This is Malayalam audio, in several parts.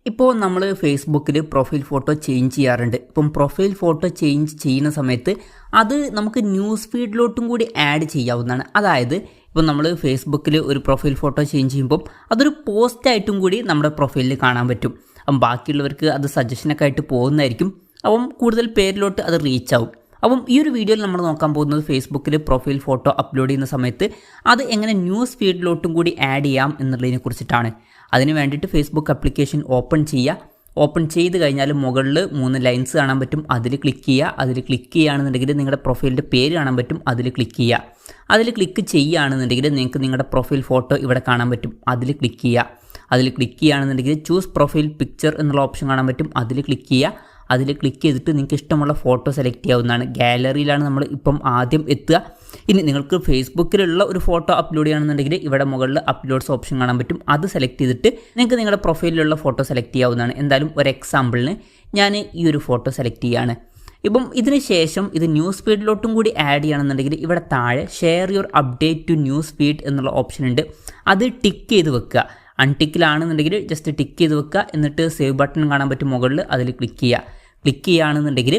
ഇപ്പോൾ നമ്മൾ ഫേസ്ബുക്കിൽ പ്രൊഫൈൽ ഫോട്ടോ ചേഞ്ച് ചെയ്യാറുണ്ട്. ഇപ്പം പ്രൊഫൈൽ ഫോട്ടോ ചേഞ്ച് ചെയ്യുന്ന സമയത്ത് അത് നമുക്ക് ന്യൂസ് ഫീഡിലോട്ടും കൂടി ആഡ് ചെയ്യാവുന്നതാണ്. അതായത് ഇപ്പോൾ നമ്മൾ ഫേസ്ബുക്കിൽ ഒരു പ്രൊഫൈൽ ഫോട്ടോ ചേഞ്ച് ചെയ്യുമ്പം അതൊരു പോസ്റ്റായിട്ടും കൂടി നമ്മുടെ പ്രൊഫൈലിൽ കാണാൻ പറ്റും. അപ്പം ബാക്കിയുള്ളവർക്ക് അത് സജഷനൊക്കെ ആയിട്ട് പോകുന്നതായിരിക്കും. അപ്പം കൂടുതൽ പേരിലോട്ട് അത് റീച്ച് ആവും. അപ്പം ഈ ഒരു വീഡിയോയിൽ നമ്മൾ നോക്കാൻ പോകുന്നത് ഫേസ്ബുക്കിൽ പ്രൊഫൈൽ ഫോട്ടോ അപ്ലോഡ് ചെയ്യുന്ന സമയത്ത് അത് എങ്ങനെ ന്യൂസ് ഫീഡിലോട്ടും കൂടി ആഡ് ചെയ്യാം എന്നുള്ളതിനെ കുറിച്ചിട്ടാണ്. അതിന് വേണ്ടിയിട്ട് ഫേസ്ബുക്ക് ആപ്ലിക്കേഷൻ ഓപ്പൺ ചെയ്യുക. ഓപ്പൺ ചെയ്ത് കഴിഞ്ഞാൽ മുകളിൽ 3 ലൈൻസ് കാണാൻ പറ്റും. അതിൽ ക്ലിക്ക് ചെയ്യുക. അതിൽ ക്ലിക്ക് ചെയ്യുകയാണെന്നുണ്ടെങ്കിൽ നിങ്ങളുടെ പ്രൊഫൈലിൻ്റെ പേര് കാണാൻ പറ്റും. അതിൽ ക്ലിക്ക് ചെയ്യുക. അതിൽ ക്ലിക്ക് ചെയ്യുകയാണെന്നുണ്ടെങ്കിൽ നിങ്ങൾക്ക് നിങ്ങളുടെ പ്രൊഫൈൽ ഫോട്ടോ ഇവിടെ കാണാൻ പറ്റും. അതിൽ ക്ലിക്ക് ചെയ്യുക. അതിൽ ക്ലിക്ക് ചെയ്യുകയാണെന്നുണ്ടെങ്കിൽ ചൂസ് പ്രൊഫൈൽ പിക്ചർ എന്നുള്ള ഓപ്ഷൻ കാണാൻ പറ്റും. അതിൽ ക്ലിക്ക് ചെയ്യുക. അതിൽ ക്ലിക്ക് ചെയ്തിട്ട് നിങ്ങൾക്ക് ഇഷ്ടമുള്ള ഫോട്ടോ സെലക്ട് ചെയ്യാവുന്നതാണ്. ഗാലറിയിലാണ് നമ്മൾ ഇപ്പം ആദ്യം എത്തുക. ഇനി നിങ്ങൾക്ക് ഫേസ്ബുക്കിലുള്ള ഒരു ഫോട്ടോ അപ്ലോഡ് ചെയ്യുകയാണെന്നുണ്ടെങ്കിൽ ഇവിടെ മുകളിൽ അപ്ലോഡ്സ് ഓപ്ഷൻ കാണാൻ പറ്റും. അത് സെലക്ട് ചെയ്തിട്ട് നിങ്ങൾക്ക് നിങ്ങളുടെ പ്രൊഫൈലിലുള്ള ഫോട്ടോ സെലക്ട് ചെയ്യാവുന്നതാണ്. എന്തായാലും ഒരു എക്സാമ്പിളിന് ഞാൻ ഈ ഒരു ഫോട്ടോ സെലക്ട് ചെയ്യുകയാണ്. ഇപ്പം ഇതിന് ശേഷം ഇത് ന്യൂസ് ഫീഡിലോട്ടും കൂടി ആഡ് ചെയ്യണമെന്നുണ്ടെങ്കിൽ ഇവിടെ താഴെ share your update to news feed എന്നുള്ള ഓപ്ഷൻ ഉണ്ട്. അത് ടിക്ക് ചെയ്ത് വെക്കുക. അൺടിക്കിലാണെന്നുണ്ടെങ്കിൽ ജസ്റ്റ് ടിക്ക് ചെയ്ത് വെക്കുക. എന്നിട്ട് സേവ് ബട്ടൺ കാണാൻ പറ്റും മുകളിൽ. അതിൽ ക്ലിക്ക് ചെയ്യുക. ക്ലിക്ക് ചെയ്യുകയാണെന്നുണ്ടെങ്കിൽ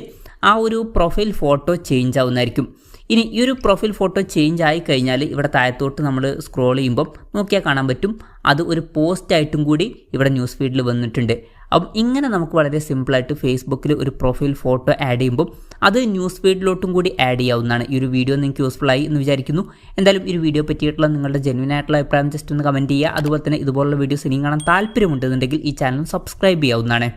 ആ ഒരു പ്രൊഫൈൽ ഫോട്ടോ ചേഞ്ച് ആവുന്നതായിരിക്കും. ഇനി ഈ ഒരു പ്രൊഫൈൽ ഫോട്ടോ ചേഞ്ച് ആയി കഴിഞ്ഞാൽ ഇവിടെ താഴത്തോട്ട് നമ്മൾ സ്ക്രോൾ ചെയ്യുമ്പം നോക്കിയാൽ കാണാൻ പറ്റും അത് ഒരു പോസ്റ്റായിട്ടും കൂടി ഇവിടെ ന്യൂസ് ഫീഡിൽ വന്നിട്ടുണ്ട്. അപ്പം ഇങ്ങനെ നമുക്ക് വളരെ സിമ്പിളായിട്ട് ഫേസ്ബുക്കിൽ ഒരു പ്രൊഫൈൽ ഫോട്ടോ ആഡ് ചെയ്യുമ്പോൾ അത് ന്യൂസ് ഫീഡിലോട്ടും കൂടി ആഡ് ചെയ്യാവുന്നതാണ്. ഈ ഒരു വീഡിയോ നിങ്ങൾക്ക് യൂസ്ഫുൾ ആയി എന്ന് വിചാരിക്കുന്നു. എന്തായാലും ഈ ഒരു വീഡിയോ പറ്റിയിട്ടുള്ള നിങ്ങളുടെ ജെന്യുവൻ ആയിട്ടുള്ള അഭിപ്രായം ജസ്റ്റ് ഒന്ന് കമൻറ്റ് ചെയ്യുക. അതുപോലെ തന്നെ ഇതുപോലുള്ള വീഡിയോസ് ഇനിയും കാണാൻ താല്പര്യമുണ്ടെന്നുണ്ടെങ്കിൽ ഈ ചാനൽ സബ്സ്ക്രൈബ് ചെയ്യാവുന്നതാണ്.